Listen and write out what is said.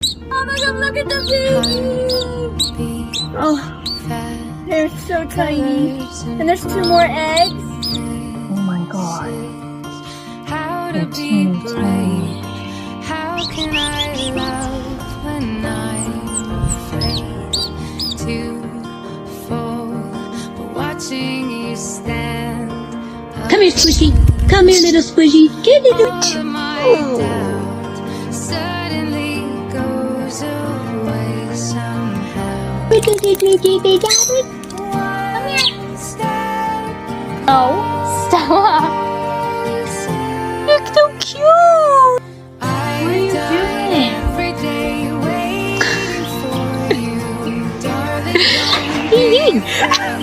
Oh my god, look at the baby! Oh, they're so tiny. And there's 2 more eggs. Oh my god. How They're to be teeny tiny. brave? How can I love when I'm afraid to fall? But watching you stand. Come here, Squishy. Come here, little Squishy. Get it. All of my doubt suddenly goes away somehow. Come here. Oh, Stella. You're so cute. What are you doing? Every day waiting for you, darling. Yee. Don't